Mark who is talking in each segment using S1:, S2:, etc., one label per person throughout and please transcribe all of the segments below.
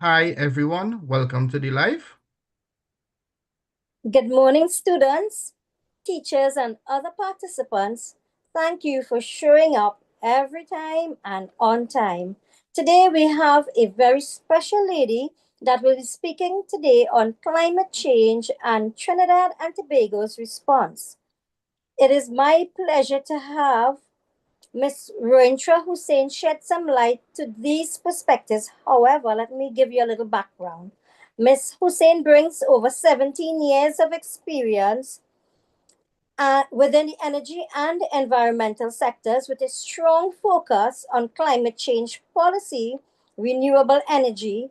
S1: Hi everyone, welcome to the live.
S2: Good morning, students, teachers, and other participants. Thank you for showing up every time and on time. Today, we have a very special lady that will be speaking today on climate change and Trinidad and Tobago's response. It is my pleasure to have Ms. Rointra Hosein shed some light to these perspectives. However, let me give you a little background. Ms. Hussein brings over 17 years of experience within the energy and environmental sectors with a strong focus on climate change policy, renewable energy,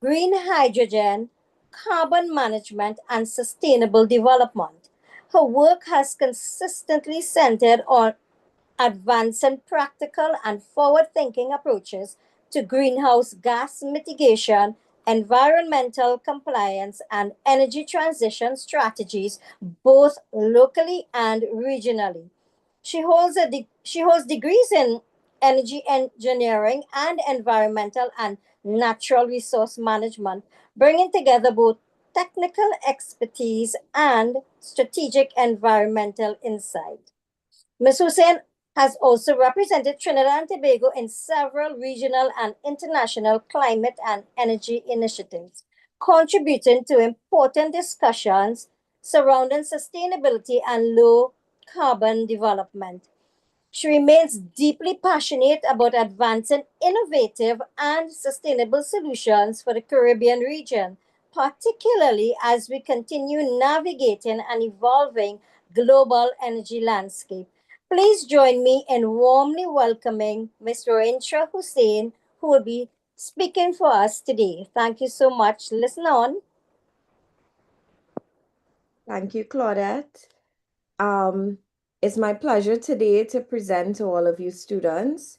S2: green hydrogen, carbon management, and sustainable development. Her work has consistently centered on advancing practical and forward thinking approaches to greenhouse gas mitigation, environmental compliance, and energy transition strategies, both locally and regionally. She holds degrees in energy engineering and environmental and natural resource management, bringing together both technical expertise and strategic environmental insight. Ms. Hussein has also represented Trinidad and Tobago in several regional and international climate and energy initiatives, contributing to important discussions surrounding sustainability and low carbon development. She remains deeply passionate about advancing innovative and sustainable solutions for the Caribbean region, particularly as we continue navigating an evolving global energy landscape. Please join me in warmly welcoming Ms. Rointra Hosein, who will be speaking for us today. Thank you so much. Listen on.
S3: Thank you, Claudette. Um, it's my pleasure today to present to all of you students.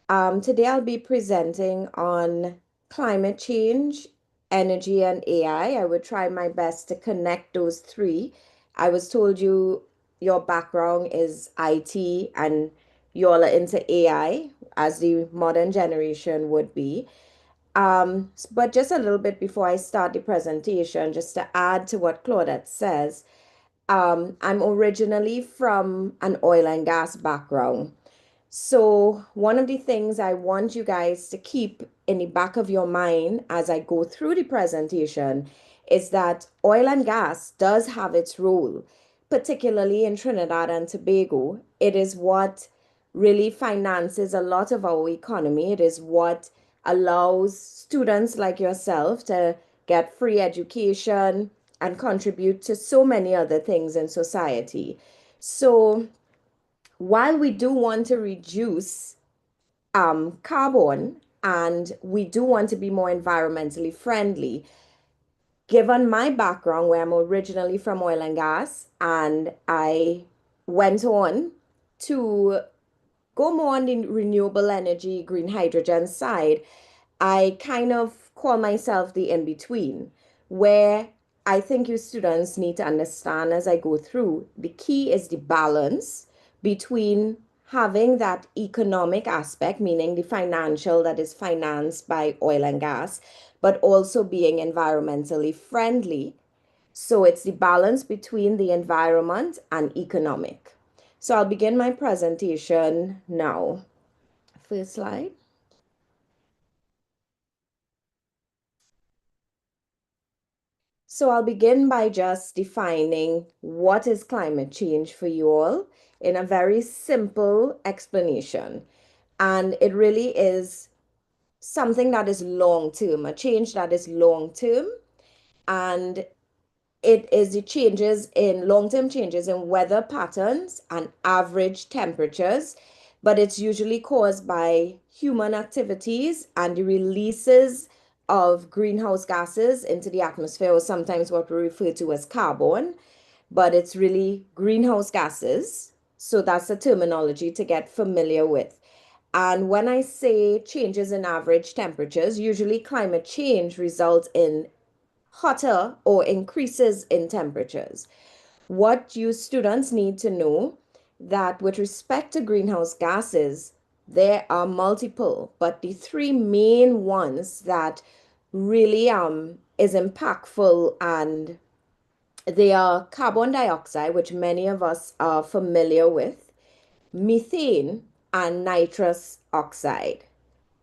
S3: Today I'll be presenting on climate change, energy, and AI. I would try my best to connect those three. I was told your background is IT and you all are into AI, as the modern generation would be. But just a little bit before I start the presentation, just to add to what Claudette says, I'm originally from an oil and gas background. So, one of the things I want you guys to keep in the back of your mind as I go through the presentation is that oil and gas does have its role, particularly in Trinidad and Tobago. It is what really finances a lot of our economy. It is what allows students like yourself to get free education and contribute to so many other things in society. So, while we do want to reduce carbon and we do want to be more environmentally friendly, given my background where I'm originally from oil and gas and I went on to go more on the renewable energy, green hydrogen side, I kind of call myself the in between, where I think you students need to understand as I go through. The key is the balance between having that economic aspect, meaning the financial that is financed by oil and gas, but also being environmentally friendly. So it's the balance between the environment and economic. So I'll begin my presentation now. First slide. So I'll begin by just defining what is climate change for you all in a very simple explanation. And it really is something that is long term, a change that is long term. And it is the changes in long-term changes in weather patterns and average temperatures, but it's usually caused by human activities and the releases of greenhouse gases into the atmosphere, or sometimes what we refer to as carbon, but it's really greenhouse gases. So that's the terminology to get familiar with. And when I say changes in average temperatures, usually climate change results in hotter or increases in temperatures. What you students need to know that with respect to greenhouse gases, there are multiple, but the three main ones that really is impactful, and they are carbon dioxide, which many of us are familiar with, methane, and nitrous oxide.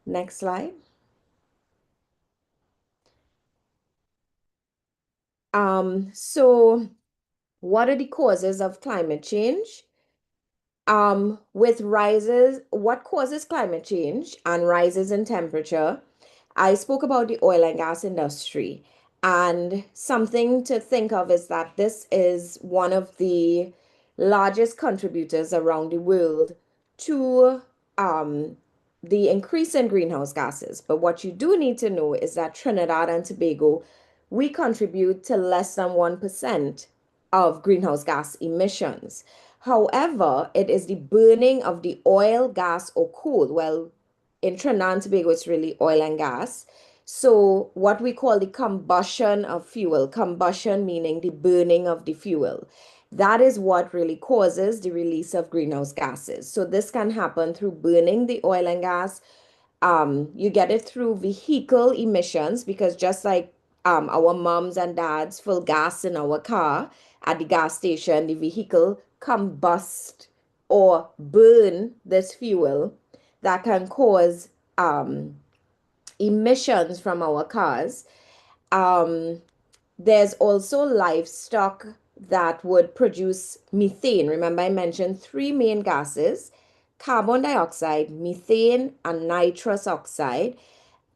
S3: Next slide. So what are the causes of climate change? With rises, what causes climate change and rises in temperature? I spoke about the oil and gas industry, and something to think of is that this is one of the largest contributors around the world to the increase in greenhouse gases. But what you do need to know is that Trinidad and Tobago, we contribute to less than 1% of greenhouse gas emissions. However, it is the burning of the oil, gas, or coal. Well, in Trinidad and Tobago, it's really oil and gas. So, what we call the combustion of fuel, combustion meaning the burning of the fuel, that is what really causes the release of greenhouse gases. So, this can happen through burning the oil and gas. You get it through vehicle emissions, because just like our moms and dads fill gas in our car at the gas station, the vehicle combust or burn this fuel that can cause emissions from our cars. Um, there's also livestock that would produce methane. Remember, I mentioned three main gases: carbon dioxide, methane, and nitrous oxide.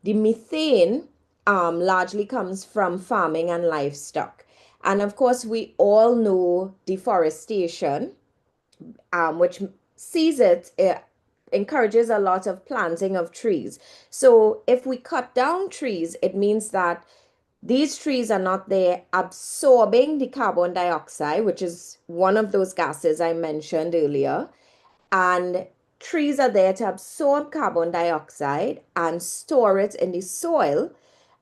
S3: The methane largely comes from farming and livestock. And of course, we all know deforestation, which CZITT encourages a lot of planting of trees. So if we cut down trees, it means that these trees are not there absorbing the carbon dioxide, which is one of those gases I mentioned earlier. And trees are there to absorb carbon dioxide and store it in the soil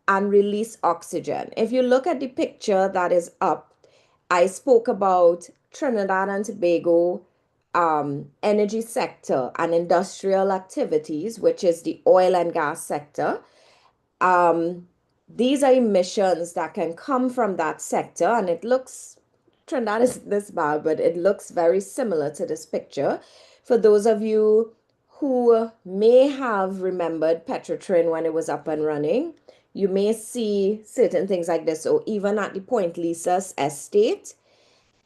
S3: and release oxygen. If you look at the picture that is up, I spoke about Trinidad and Tobago energy sector and industrial activities, which is the oil and gas sector. Um, these are emissions that can come from that sector, and it looks, Trinidad is this bad, but it looks very similar to this picture. For those of you who may have remembered Petrotrin when it was up and running, you may see certain things like this. Or even at the Point Lisa's estate,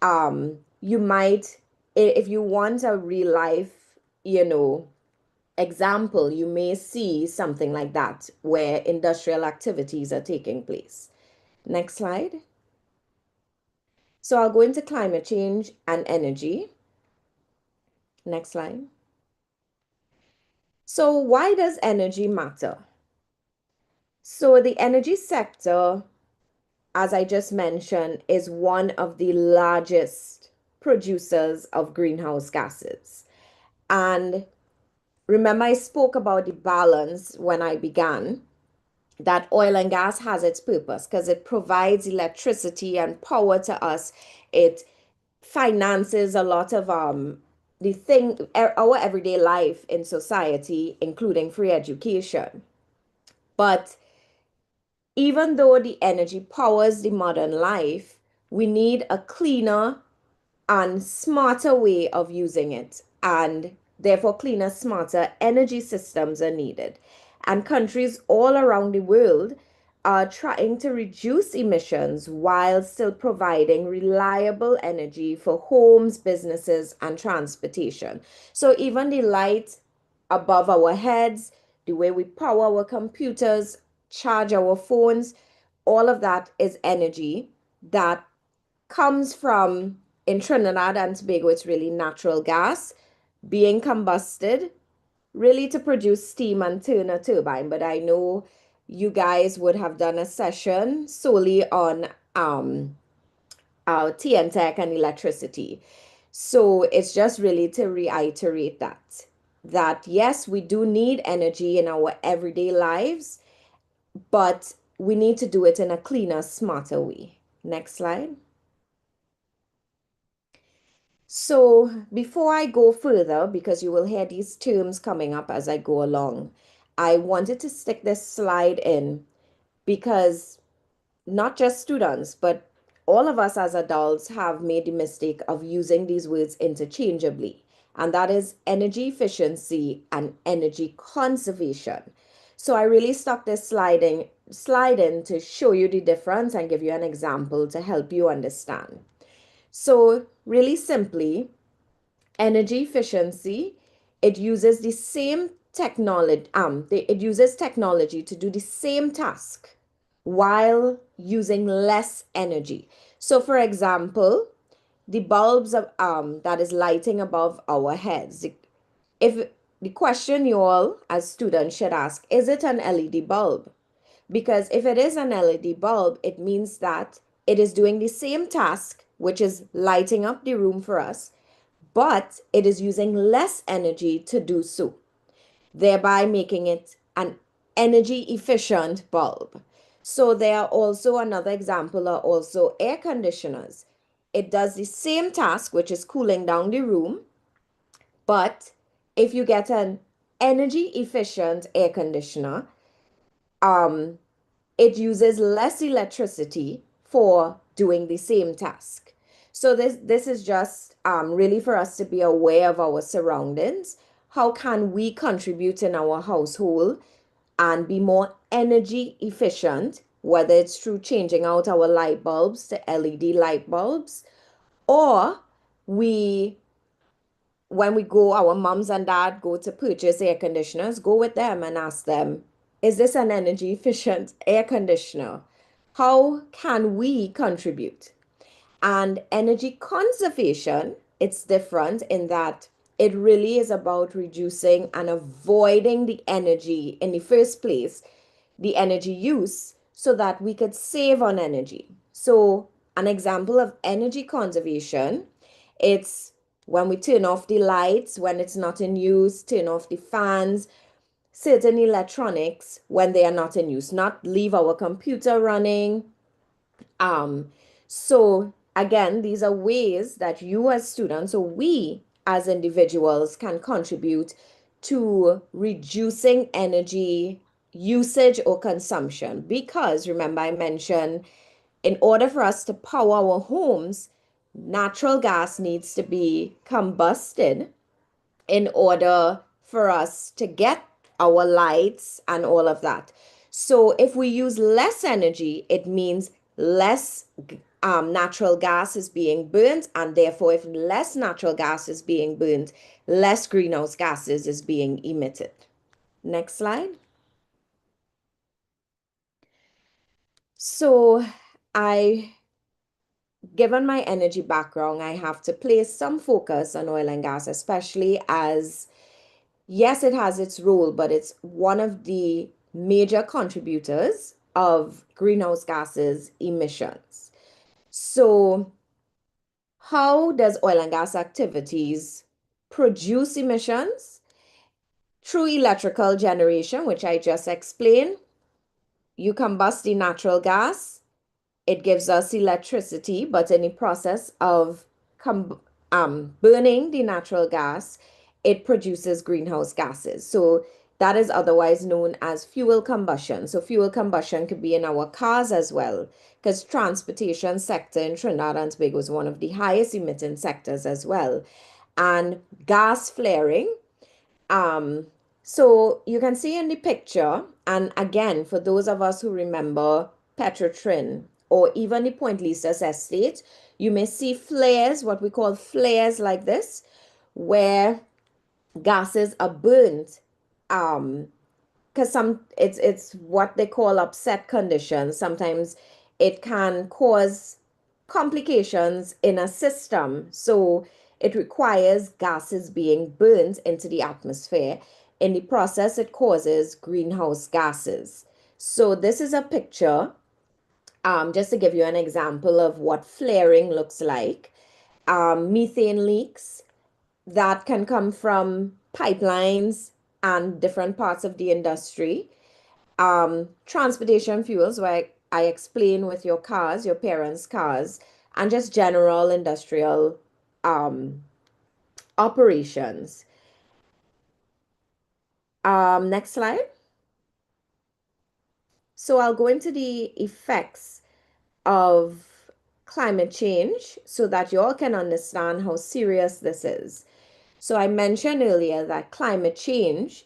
S3: you might, if you want a real life, example, you may see something like that where industrial activities are taking place. Next slide. So I'll go into climate change and energy. Next slide. So why does energy matter? So the energy sector, as I just mentioned, is one of the largest producers of greenhouse gases. And remember, I spoke about the balance when I began, that oil and gas has its purpose because it provides electricity and power to us. It finances a lot of our everyday life in society, including free education. But even though the energy powers the modern life, we need a cleaner and smarter way of using it. And therefore, cleaner, smarter energy systems are needed. And countries all around the world are trying to reduce emissions while still providing reliable energy for homes, businesses, and transportation. So even the light above our heads, the way we power our computers, charge our phones, all of that is energy that comes from, in Trinidad and Tobago, it's really natural gas being combusted, really to produce steam and turn a turbine. But I know you guys would have done a session solely on TN Tech and electricity. So it's just really to reiterate that yes, we do need energy in our everyday lives, but we need to do it in a cleaner, smarter way. Next slide. So before I go further, because you will hear these terms coming up as I go along, I wanted to stick this slide in because not just students, but all of us as adults have made the mistake of using these words interchangeably, and that is energy efficiency and energy conservation. So I really stuck this slide in to show you the difference and give you an example to help you understand. So really simply, energy efficiency, it uses the same technology, it uses technology to do the same task while using less energy. So for example, the bulbs of, that is lighting above our heads. If the question you all as students should ask, is it an LED bulb? Because if it is an LED bulb, it means that it is doing the same task, which is lighting up the room for us, but it is using less energy to do so, thereby making it an energy efficient bulb. So there are also another example are also air conditioners. It does the same task, which is cooling down the room, but if you get an energy efficient air conditioner, um, it uses less electricity for doing the same task. So this is just really for us to be aware of our surroundings. How can we contribute in our household and be more energy efficient, whether it's through changing out our light bulbs to LED light bulbs, or we when we go, our moms and dad go to purchase air conditioners, go with them and ask them, is this an energy efficient air conditioner? How can we contribute? And energy conservation, it's different in that it really is about reducing and avoiding the energy in the first place, the energy use, so that we could save on energy. So, an example of energy conservation, it's when we turn off the lights when it's not in use, turn off the fans, certain electronics when they are not in use, not leave our computer running. So again, these are ways that you as students or we as individuals can contribute to reducing energy usage or consumption. Because remember, I mentioned in order for us to power our homes, natural gas needs to be combusted in order for us to get our lights and all of that. So if we use less energy, it means less natural gas is being burnt, and therefore, if less natural gas is being burnt, less greenhouse gases is being emitted. Next slide. So given my energy background, I have to place some focus on oil and gas, especially as yes, it has its role, but it's one of the major contributors of greenhouse gases emissions. So, how does oil and gas activities produce emissions? Through electrical generation, which I just explained. You combust the natural gas, it gives us electricity, but in the process of burning the natural gas, it produces greenhouse gases. So that is otherwise known as fuel combustion. So fuel combustion could be in our cars as well, because transportation sector in Trinidad and Tobago is one of the highest emitting sectors as well. And gas flaring, um, so you can see in the picture, and again, for those of us who remember Petrotrin or even the Point Lisas estate, you may see flares, what we call flares like this, where gases are burnt. Because it's what they call upset conditions. Sometimes it can cause complications in a system. So it requires gases being burnt into the atmosphere. In the process, it causes greenhouse gases. So this is a picture, just to give you an example of what flaring looks like. Methane leaks that can come from pipelines and different parts of the industry. Transportation fuels, where I explain with your cars, your parents' cars, and just general industrial operations. Next slide. So I'll go into the effects of climate change so that you all can understand how serious this is. So I mentioned earlier that climate change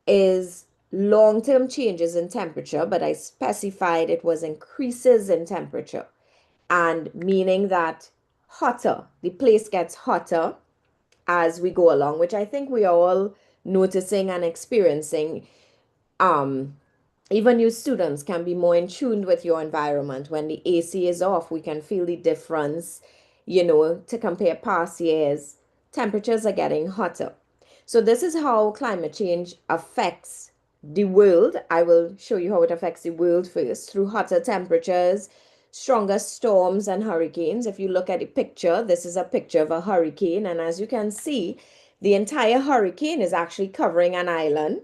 S3: is long-term changes in temperature, but I specified it was increases in temperature, and meaning that the place gets hotter as we go along, which I think we are all noticing and experiencing. Um, Even you students can be more in tune with your environment. When the AC is off, we can feel the difference, to compare past years. Temperatures are getting hotter. So this is how climate change affects the world. I will show you how it affects the world first through hotter temperatures, stronger storms and hurricanes. If you look at the picture, this is a picture of a hurricane, and as you can see, the entire hurricane is actually covering an island.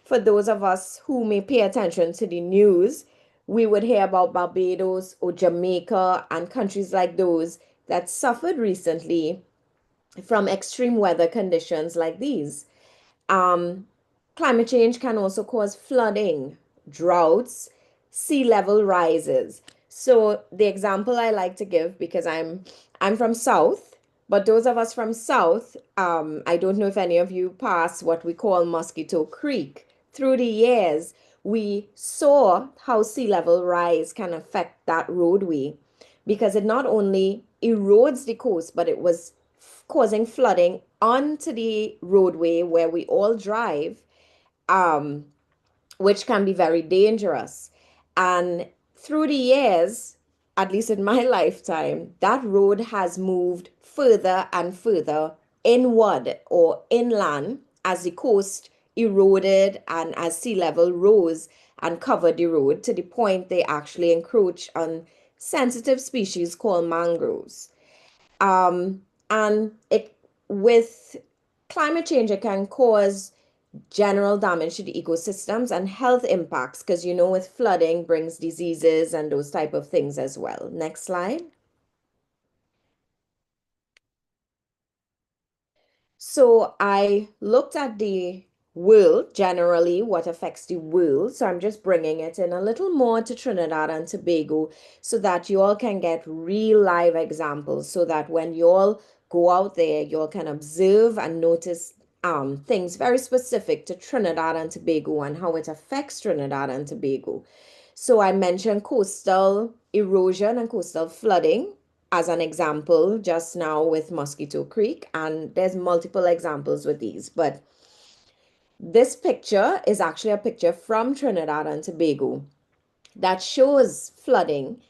S3: For those of us who may pay attention to the news, we would hear about Barbados or Jamaica and countries like those that suffered recently from extreme weather conditions like these. Um, Climate change can also cause flooding, droughts, sea level rises. So the example I like to give, because I'm from South, but those of us from South, I don't know if any of you pass what we call Mosquito Creek. Through the years, we saw how sea level rise can affect that roadway, because it not only erodes the coast, but it was causing flooding onto the roadway where we all drive, um, which can be very dangerous. And through the years, at least in my lifetime, that road has moved further and further inward or inland as the coast eroded and as sea level rose and covered the road to the point they actually encroach on sensitive species called mangroves. And it with climate change, it can cause general damage to the ecosystems and health impacts, because with flooding brings diseases and those type of things as well. Next slide. So I looked at the world generally, what affects the world. So I'm just bringing it in a little more to Trinidad and Tobago so that you all can get real live examples, so that when you all go out there, you all can observe and notice things very specific to Trinidad and Tobago and how it affects Trinidad and Tobago. So I mentioned coastal erosion and coastal flooding as an example just now with Mosquito Creek, and there's multiple examples with these, but this picture is actually a picture from Trinidad and Tobago that shows flooding.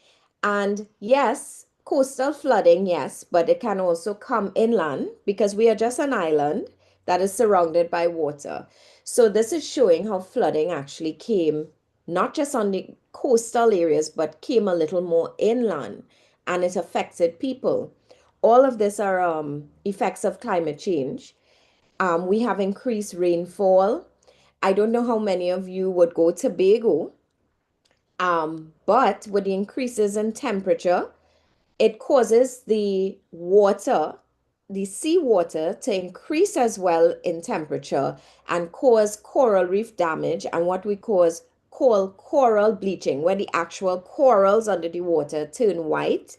S3: And yes, coastal flooding, yes, but it can also come inland because we are just an island that is surrounded by water. So this is showing how flooding actually came not just on the coastal areas, but came a little more inland, and it affected people. All of this are effects of climate change. We have increased rainfall. I don't know how many of you would go to Tobago, but with the increases in temperature, it causes the seawater to increase as well in temperature and cause coral reef damage and what we call coral bleaching, where the actual corals under the water turn white.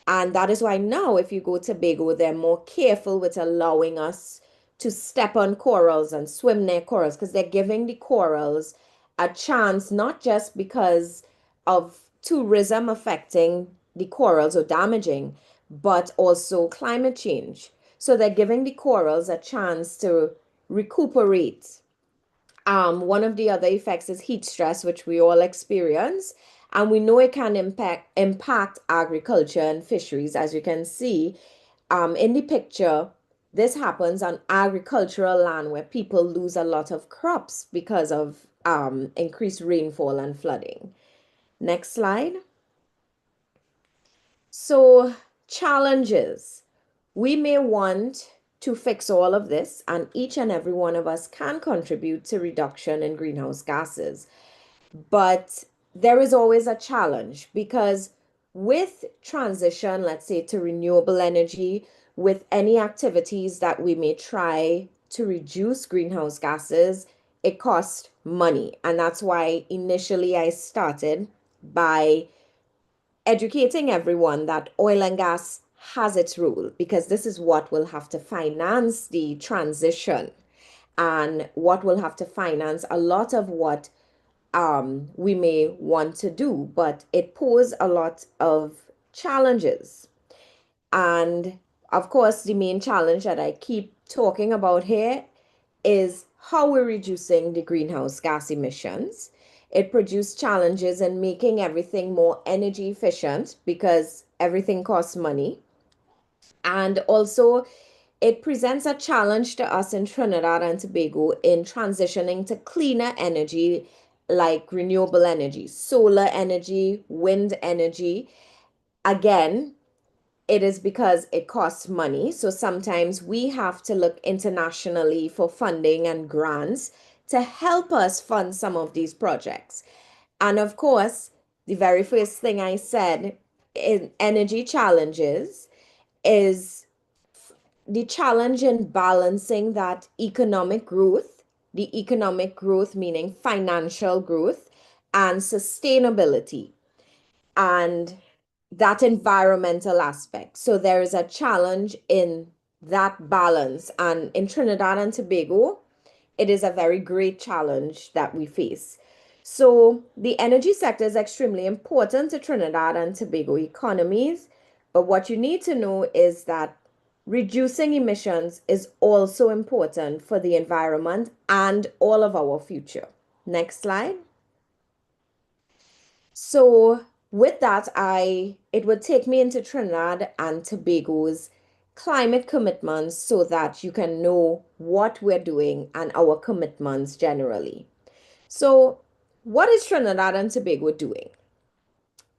S3: And that is why now, if you go to Tobago, they're more careful with allowing us to step on corals and swim near corals, because they're giving the corals a chance, not just because of tourism affecting the corals or damaging, but also climate change. So they're giving the corals a chance to recuperate. One of the other effects is heat stress, which we all experience, and we know it can impact agriculture and fisheries. As you can see, in the picture, this happens on agricultural land where people lose a lot of crops because of increased rainfall and flooding. Next slide. So, challenges. We may want to fix all of this, and each and every one of us can contribute to reduction in greenhouse gases. But there is always a challenge, because with transition, let's say to renewable energy, with any activities that we may try to reduce greenhouse gases, it costs money. And that's why initially I started by educating everyone that oil and gas has its role, because this is what will have to finance the transition and what will have to finance a lot of what we may want to do, but it poses a lot of challenges. And of course, the main challenge that I keep talking about here is how we're reducing the greenhouse gas emissions. It produces challenges in making everything more energy efficient because everything costs money. And also, it presents a challenge to us in Trinidad and Tobago in transitioning to cleaner energy like renewable energy, solar energy, wind energy. Again, it is because it costs money. So sometimes we have to look internationally for funding and grants to help us fund some of these projects. And of course, the very first thing I said in energy challenges is the challenge in balancing that economic growth, the economic growth meaning financial growth, and sustainability, and that environmental aspect. So there is a challenge in that balance. And in Trinidad and Tobago, it is a very great challenge that we face. So the energy sector is extremely important to Trinidad and Tobago economies. But what you need to know is that reducing emissions is also important for the environment and all of our future. Next slide. So with that, it would take me into Trinidad and Tobago's climate commitments so that you can know what we're doing and our commitments generally. So what is Trinidad and Tobago doing?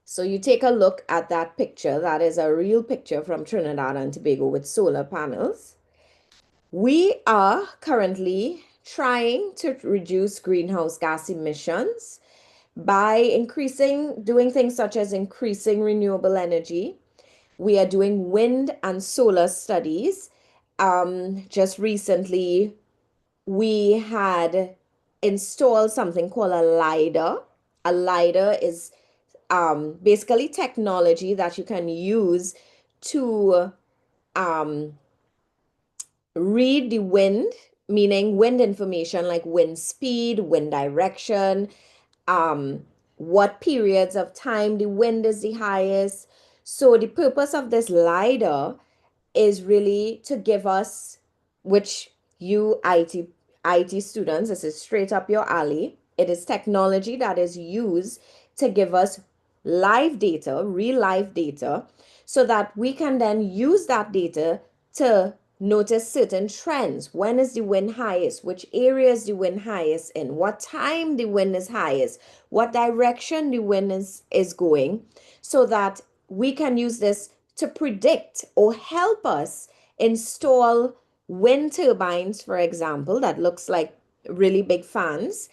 S3: So you take a look at that picture. That is a real picture from Trinidad and Tobago with solar panels. We are currently trying to reduce greenhouse gas emissions by doing things such as increasing renewable energy. We are doing wind and solar studies. Just recently, we had installed something called a LiDAR. A LiDAR is basically technology that you can use to read the wind, meaning wind information like wind speed, wind direction, what periods of time the wind is the highest. So the purpose of this LiDAR is really to give us, which you IT students, this is straight up your alley. It is technology that is used to give us live data, real life data, so that we can then use that data to notice certain trends. When is the wind highest? Which area is the wind highest in? What time the wind is highest? What direction the wind is going, so that we can use this to predict or help us install wind turbines, for example, that looks like really big fans.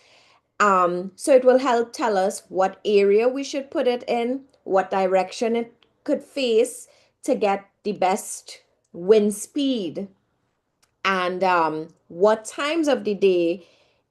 S3: So it will help tell us what area we should put it in, what direction it could face to get the best wind speed, and what times of the day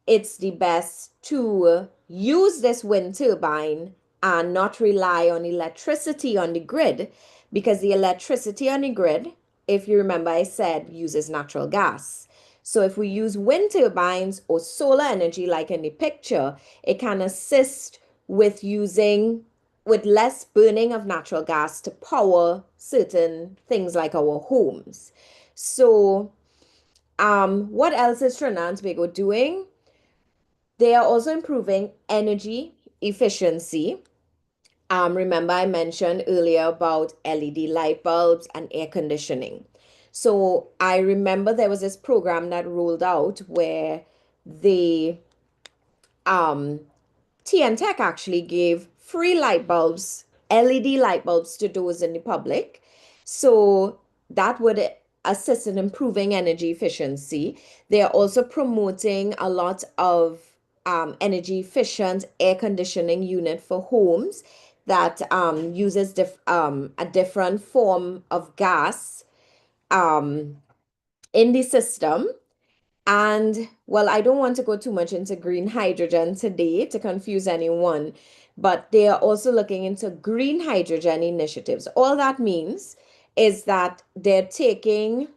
S3: it's the best to use this wind turbine and not rely on electricity on the grid, because the electricity on the grid, if you remember, I said uses natural gas. So if we use wind turbines or solar energy like in the picture, it can assist with with less burning of natural gas to power certain things like our homes. So what else is Trinidad and Tobago doing? They are also improving energy efficiency. Remember I mentioned earlier about LED light bulbs and air conditioning. So I remember there was this program that rolled out where the TN Tech actually gave free light bulbs, LED light bulbs to those in the public. So that would assist in improving energy efficiency. They are also promoting a lot of energy efficient air conditioning unit for homes that uses a different form of gas in the system. And well, I don't want to go too much into green hydrogen today to confuse anyone, but they are also looking into green hydrogen initiatives. All that means is that they're taking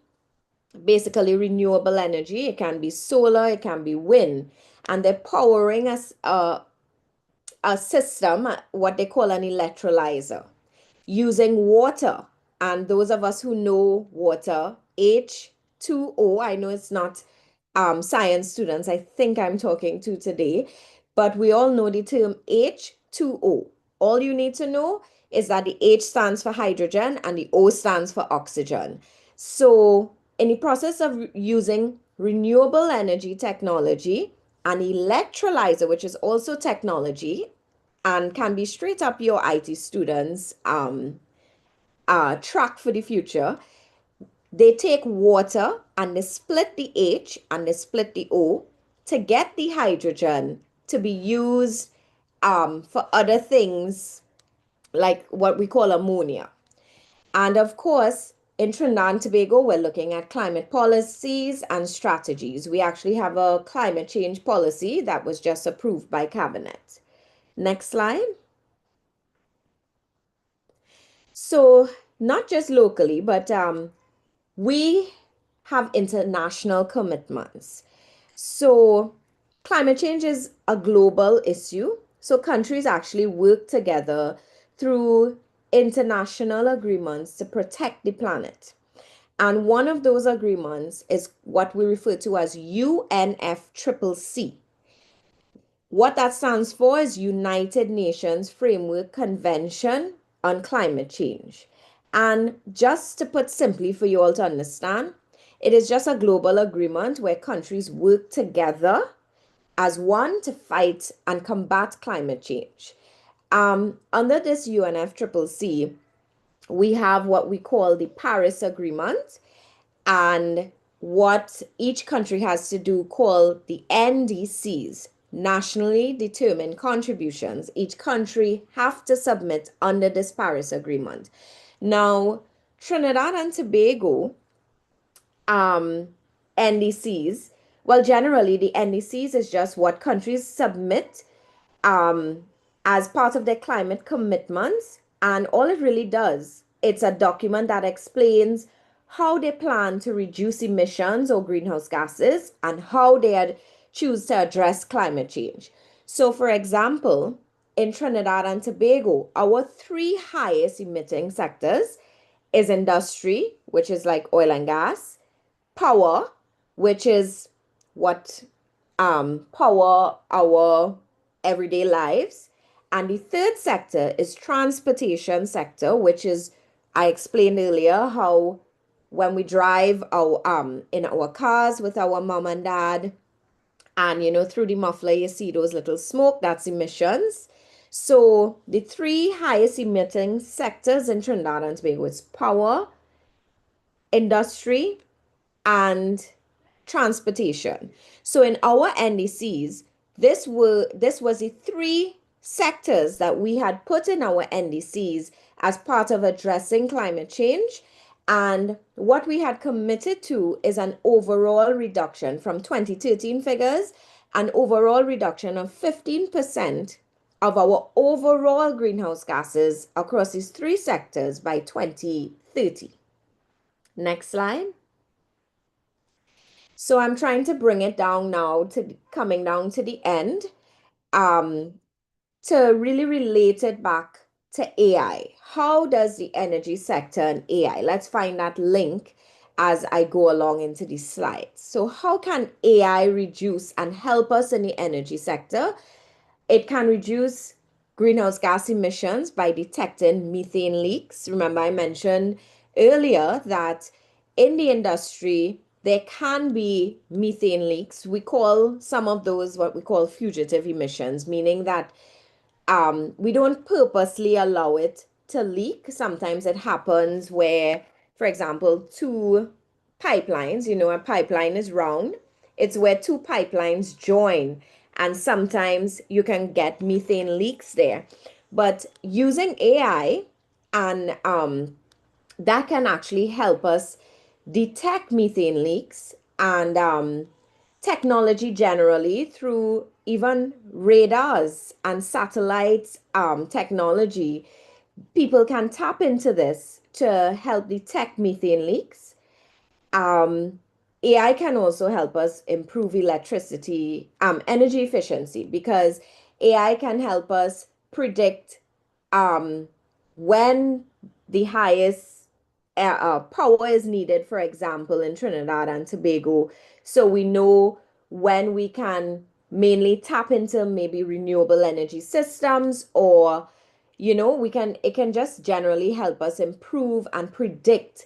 S3: basically renewable energy. It can be solar, it can be wind, and they're powering a system, what they call an electrolyzer, using water. And those of us who know water, H2O, I know it's not science students I think I'm talking to today, but we all know the term H2O. All you need to know is that the H stands for hydrogen and the O stands for oxygen. So, in the process of using renewable energy technology, an electrolyzer, which is also technology and can be straight up your IT students' track for the future, they take water and they split the H and they split the O to get the hydrogen to be used for other things like what we call ammonia. And of course, in Trinidad and Tobago, we're looking at climate policies and strategies. We actually have a climate change policy that was just approved by Cabinet. Next slide. So, not just locally, but we have international commitments. So, climate change is a global issue. So, countries actually work together through international agreements to protect the planet. And one of those agreements is what we refer to as UNFCCC. What that stands for is United Nations Framework Convention on Climate Change. And just to put simply for you all to understand, it is just a global agreement where countries work together as one to fight and combat climate change. Under this UNFCCC, we have what we call the Paris Agreement, and what each country has to do called the NDCs, nationally determined contributions. Each country have to submit under this Paris Agreement. Now, Trinidad and Tobago NDCs, well, generally the NDCs is just what countries submit um, as part of their climate commitments. And all it really does, it's a document that explains how they plan to reduce emissions or greenhouse gases and how they choose to address climate change. So, for example, in Trinidad and Tobago, our three highest emitting sectors is industry, which is like oil and gas, power, which is what power our everyday lives. And the third sector is transportation sector, which is, I explained earlier how when we drive our in our cars with our mom and dad, and through the muffler you see those little smoke, that's emissions. So the three highest emitting sectors in Trinidad and Tobago is power, industry, and transportation. So in our NDCs, this was the three sectors that we had put in our NDCs as part of addressing climate change. And what we had committed to is an overall reduction from 2013 figures, an overall reduction of 15% of our overall greenhouse gases across these three sectors by 2030. Next slide. So I'm trying to bring it down now to coming down to the end, um, to really relate it back to AI. How does the energy sector and AI? Let's find that link as I go along into these slides. So how can AI reduce and help us in the energy sector? It can reduce greenhouse gas emissions by detecting methane leaks. Remember, I mentioned earlier that in the industry, there can be methane leaks. We call some of those what we call fugitive emissions, meaning that we don't purposely allow it to leak. Sometimes it happens where, for example, two pipelines, a pipeline is round. It's where two pipelines join, and sometimes you can get methane leaks there. But using AI and that can actually help us detect methane leaks and technology generally, through even radars and satellites technology, people can tap into this to help detect methane leaks. um, AI can also help us improve energy efficiency, because AI can help us predict um, when the highest power is needed, for example, in Trinidad and Tobago. So we know when we can mainly tap into maybe renewable energy systems, or, it can just generally help us improve and predict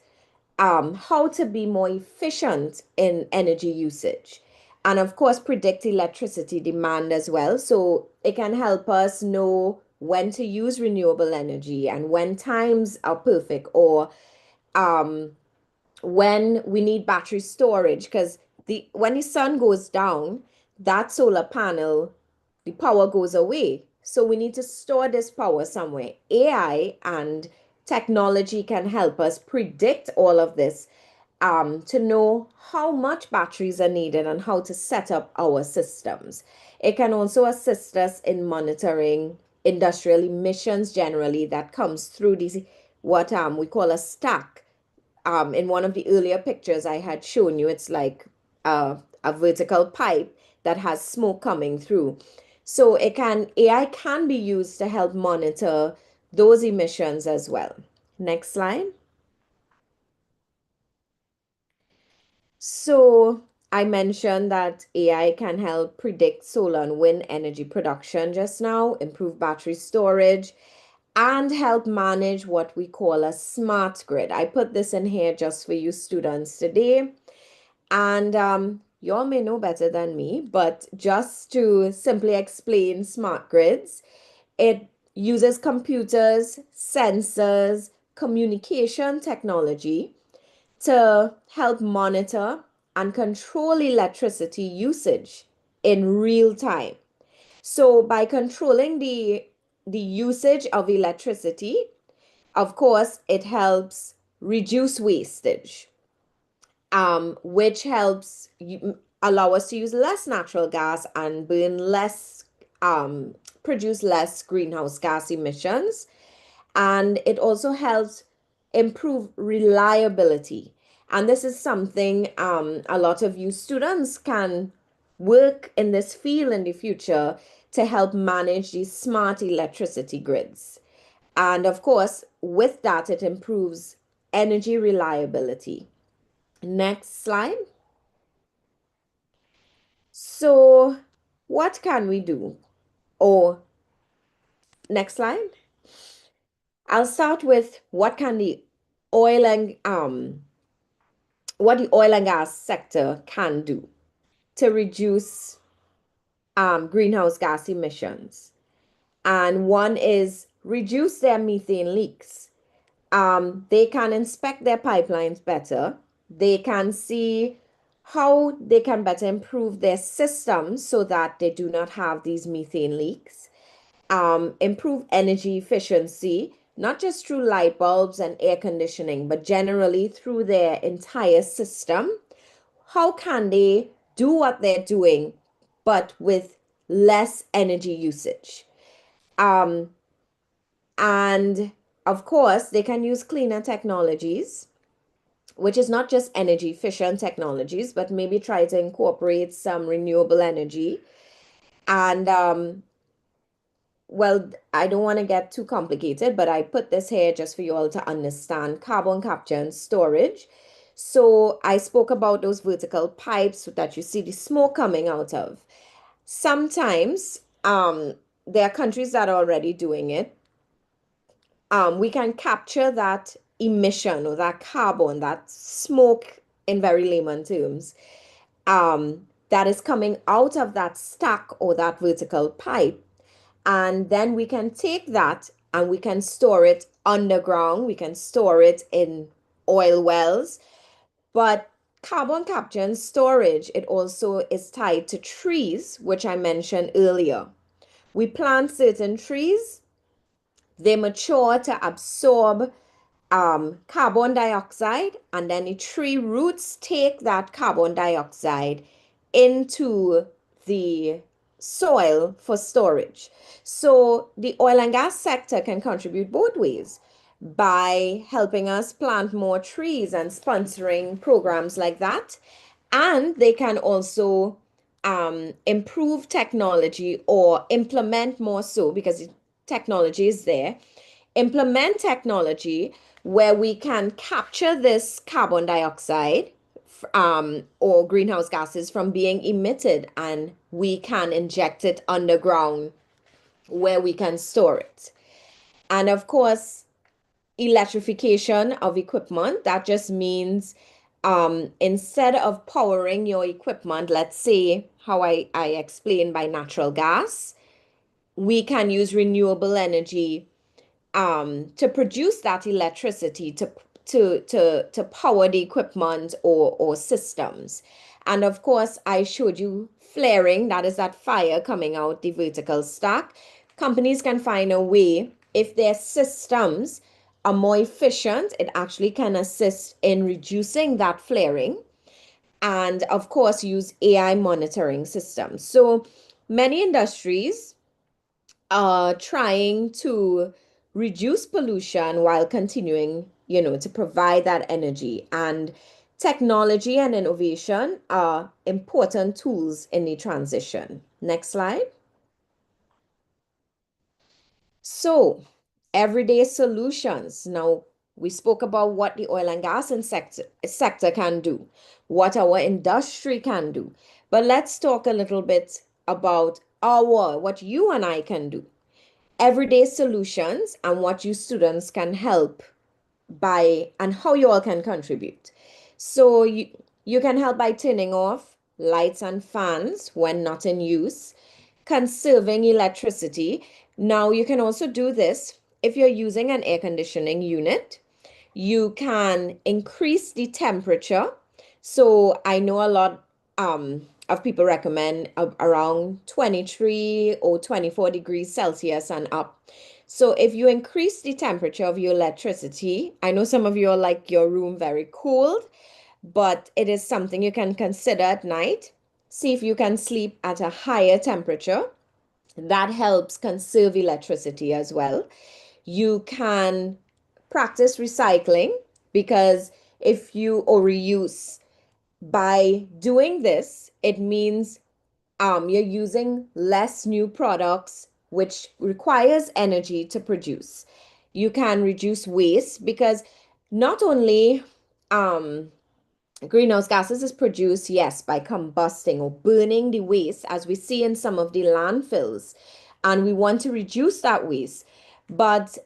S3: how to be more efficient in energy usage. And of course, predict electricity demand as well. So it can help us know when to use renewable energy and when times are perfect, or um, when we need battery storage, because when the sun goes down, that solar panel, the power goes away. So we need to store this power somewhere. AI and technology can help us predict all of this, to know how much batteries are needed and how to set up our systems. It can also assist us in monitoring industrial emissions generally that comes through these, what we call a stack. In one of the earlier pictures I had shown you, it's like a vertical pipe that has smoke coming through. So AI can be used to help monitor those emissions as well. Next slide. So I mentioned that AI can help predict solar and wind energy production just now, improve battery storage, and help manage what we call a smart grid. I put this in here just for you students today. And you all may know better than me, but just to simply explain smart grids, it uses computers, sensors, communication technology to help monitor and control electricity usage in real time. So by controlling the usage of electricity, of course, it helps reduce wastage, which helps allow us to use less natural gas and produce less greenhouse gas emissions. And it also helps improve reliability. And this is something a lot of you students can work in this field in the future to help manage these smart electricity grids. And of course, with that, it improves energy reliability. Next slide. So, what can we do? Or, next slide. I'll start with oil and what the oil and gas sector can do to reduce greenhouse gas emissions. And one is reduce their methane leaks. They can inspect their pipelines better. They can see how they can better improve their systems so that they do not have these methane leaks. Improve energy efficiency, not just through light bulbs and air conditioning, but generally through their entire system. How can they do what they're doing, but with less energy usage? Um, and of course, they can use cleaner technologies, which is not just energy efficient technologies, but maybe try to incorporate some renewable energy. And well, I don't want to get too complicated, but I put this here just for you all to understand carbon capture and storage. So I spoke about those vertical pipes that you see the smoke coming out of. Sometimes there are countries that are already doing it. We can capture that emission or that carbon, that smoke in very layman terms, that is coming out of that stack or that vertical pipe. And then we can take that and we can store it underground. We can store it in oil wells. But carbon capture and storage, it also is tied to trees, which I mentioned earlier. We plant certain trees, they mature to absorb carbon dioxide, and then the tree roots take that carbon dioxide into the soil for storage. So the oil and gas sector can contribute both ways by helping us plant more trees and sponsoring programs like that. And they can also improve technology or implement more so because technology is there. Implement technology where we can capture this carbon dioxide or greenhouse gases from being emitted, and we can inject it underground where we can store it. And of course, electrification of equipment, that just means instead of powering your equipment, let's say how I explained by natural gas, we can use renewable energy to produce that electricity to power the equipment or systems. And of course, I showed you flaring, that is that fire coming out the vertical stack. Companies can find a way, if their systems are more efficient, it actually can assist in reducing that flaring. And of course, use AI monitoring systems. So many industries trying to reduce pollution while continuing, to provide that energy. And technology and innovation are important tools in the transition. Next slide. So, everyday solutions. Now, we spoke about what the oil and gas and sector can do, what our industry can do. But let's talk a little bit about what you and I can do. Everyday solutions and what you students can help by and how you all can contribute. So you can help by turning off lights and fans when not in use, conserving electricity. Now you can also do this if you're using an air conditioning unit. You can increase the temperature. So I know a lot of people recommend around 23 or 24 degrees Celsius and up. So if you increase the temperature of your electricity, I know some of you are like your room very cold, but it is something you can consider at night. See if you can sleep at a higher temperature. That helps conserve electricity as well. You can practice recycling because if you or reuse, by doing this, it means you're using less new products, which requires energy to produce. You can reduce waste because not only um, greenhouse gases is produced, yes, by combusting or burning the waste, as we see in some of the landfills, and we want to reduce that waste. But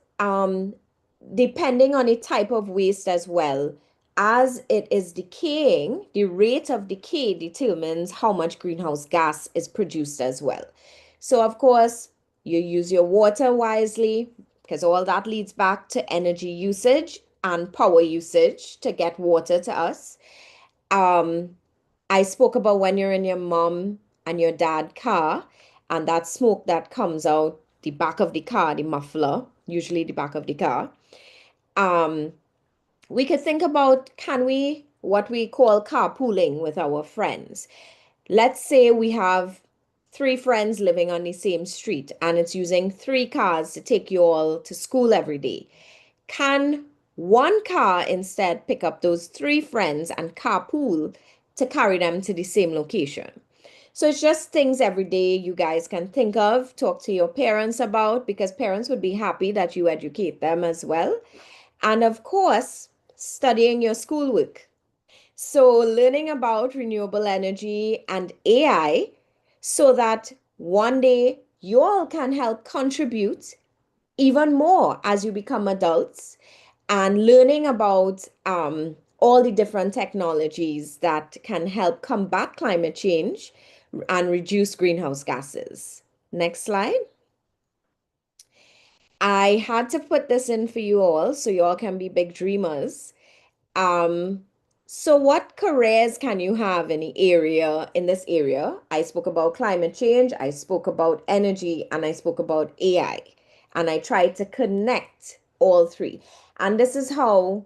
S3: depending on the type of waste as well, as it is decaying, the rate of decay determines how much greenhouse gas is produced as well. So, of course, you use your water wisely because all that leads back to energy usage and power usage to get water to us. I spoke about when you're in your mom and your dad car and that smoke that comes out the back of the car, the muffler, usually the back of the car. We could think about, can we, what we call carpooling with our friends. Let's say we have three friends living on the same street and it's using three cars to take you all to school every day. Can one car instead pick up those three friends and carpool to carry them to the same location? So it's just things every day you guys can think of, talk to your parents about, because parents would be happy that you educate them as well. And of course, studying your schoolwork. So learning about renewable energy and AI so that one day you all can help contribute even more as you become adults and learning about all the different technologies that can help combat climate change and reduce greenhouse gases. Next slide. I had to put this in for you all so you all can be big dreamers. Um, so what careers can you have in this area? I spoke about climate change, I spoke about energy, and I spoke about AI. And I tried to connect all three. And this is how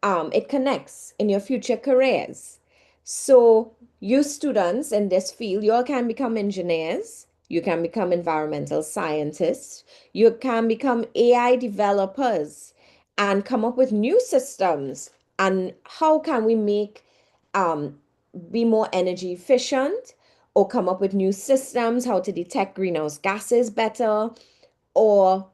S3: it connects in your future careers. So you students in this field, you all can become engineers, you can become environmental scientists, you can become AI developers and come up with new systems. And how can we make um, be more energy efficient or come up with new systems, how to detect greenhouse gases better, or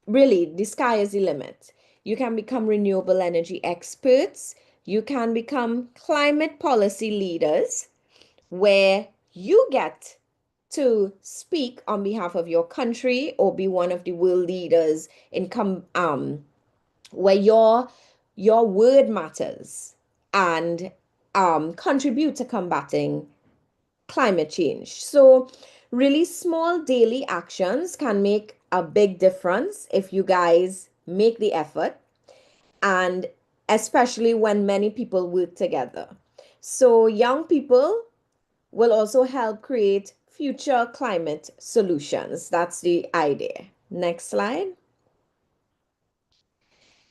S3: really, the sky is the limit. You can become renewable energy experts. You can become climate policy leaders, where you get to speak on behalf of your country or be one of the world leaders in where your word matters and contribute to combating climate change. So, really small daily actions can make a big difference if you guys make the effort, and especially when many people work together. So, young people will also help create future climate solutions. That's the idea. Next slide.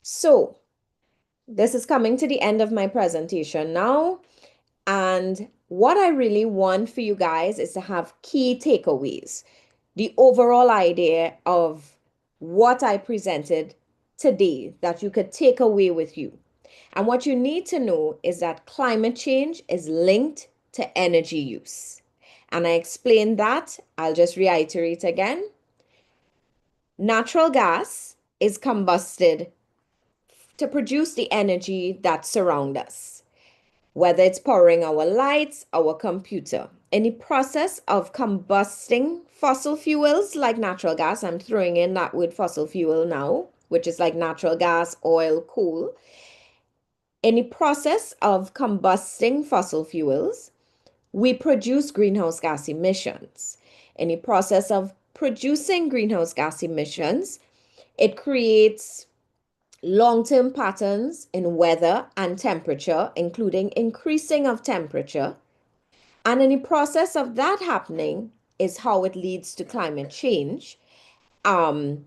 S3: So, this is coming to the end of my presentation now. And what I really want for you guys is to have key takeaways. The overall idea of what I presented today that you could take away with you. And what you need to know is that climate change is linked to energy use. And I explained that. I'll just reiterate again. Natural gas is combusted to produce the energy that surrounds us, whether it's powering our lights, our computer. In the process of combusting fossil fuels like natural gas, I'm throwing in that word fossil fuel now, which is like natural gas, oil, coal. In the process of combusting fossil fuels, we produce greenhouse gas emissions. In the process of producing greenhouse gas emissions, it creates long-term patterns in weather and temperature, including increasing of temperature. And in the process of that happening is how it leads to climate change, um,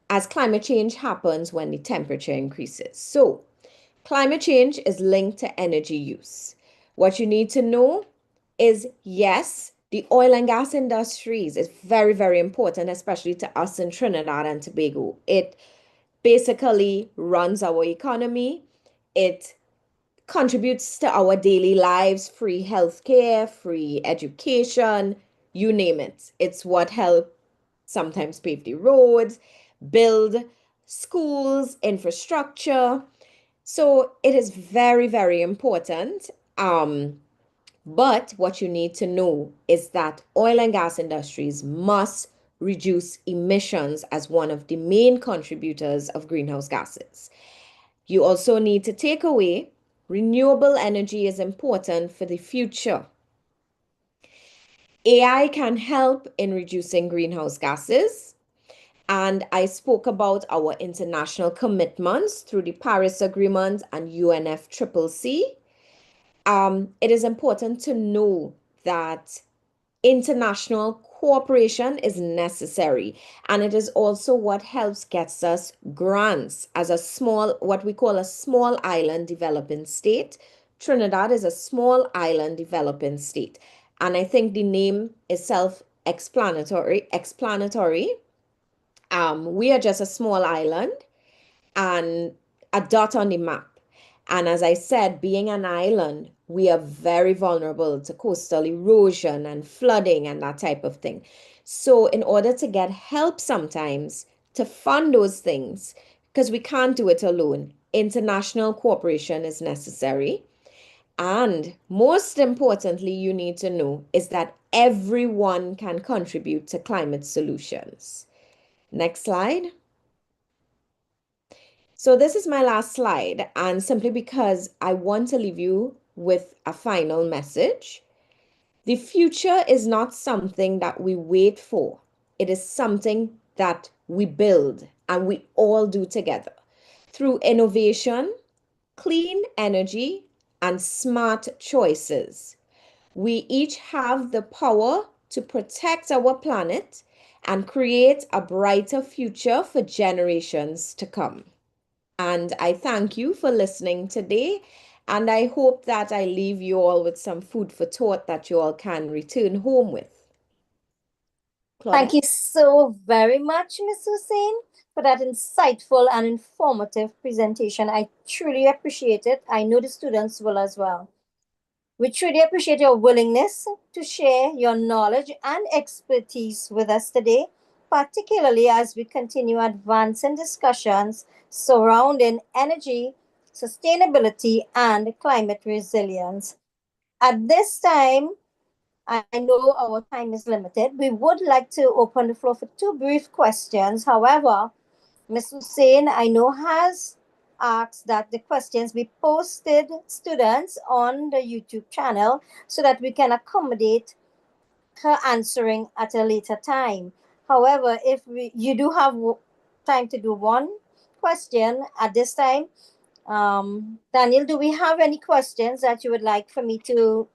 S3: as climate change happens when the temperature increases. So climate change is linked to energy use. What you need to know is, yes, the oil and gas industries is very, very important, especially to us in Trinidad and Tobago. It basically runs our economy. It contributes to our daily lives, free healthcare, free education, you name it. It's what helps sometimes pave the roads, build schools, infrastructure. So it is very, very important. But what you need to know is that oil and gas industries must reduce emissions as one of the main contributors of greenhouse gases. You also need to take away renewable energy is important for the future. AI can help in reducing greenhouse gases. And I spoke about our international commitments through the Paris Agreement and UNFCCC. It is important to know that international cooperation is necessary, and it is also what helps gets us grants as a small, what we call a small island developing state. Trinidad is a small island developing state, and I think the name is explanatory. We are just a small island and a dot on the map. And as I said, being an island, we are very vulnerable to coastal erosion and flooding and that type of thing. So, in order to get help sometimes to fund those things, because we can't do it alone, international cooperation is necessary. And most importantly, you need to know is that everyone can contribute to climate solutions. Next slide. So this is my last slide, and simply because I want to leave you with a final message. The future is not something that we wait for. It is something that we build and we all do together through innovation, clean energy, and smart choices. We each have the power to protect our planet and create a brighter future for generations to come. And I thank you for listening today. And I hope that I leave you all with some food for thought that you all can return home with.
S2: Thank
S3: Claudette?
S2: you so very much, Ms. Hussein, for that insightful and informative presentation. I truly appreciate it. I know the students will as well. We truly appreciate your willingness to share your knowledge and expertise with us today, particularly as we continue advancing discussions surrounding energy, sustainability, and climate resilience. At this time, I know our time is limited. We would like to open the floor for two brief questions. However, Ms. Hussein, I know, has asked that the questions be posted students on the YouTube channel so that we can accommodate her answering at a later time. However, if you do have time to do one question at this time, Daniel, do we have any questions that you would like for me to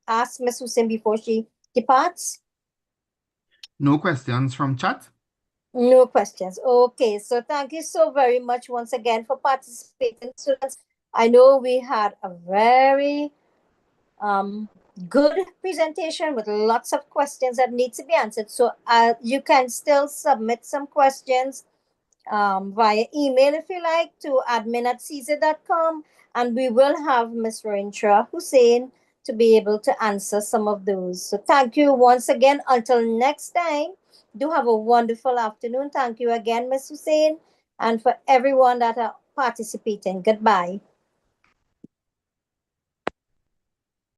S2: ask Ms. Hussein before she departs?
S1: No questions from chat?
S2: No questions. Okay, so thank you so very much once again for participating, students. I know we had a very good presentation with lots of questions that need to be answered. So you can still submit some questions via email if you like to admin@cz.com, and we will have Ms. Rointra Hosein to be able to answer some of those. So thank you once again. Until next time, do have a wonderful afternoon. Thank you again, Ms. Hosein, and for everyone that are participating. Goodbye.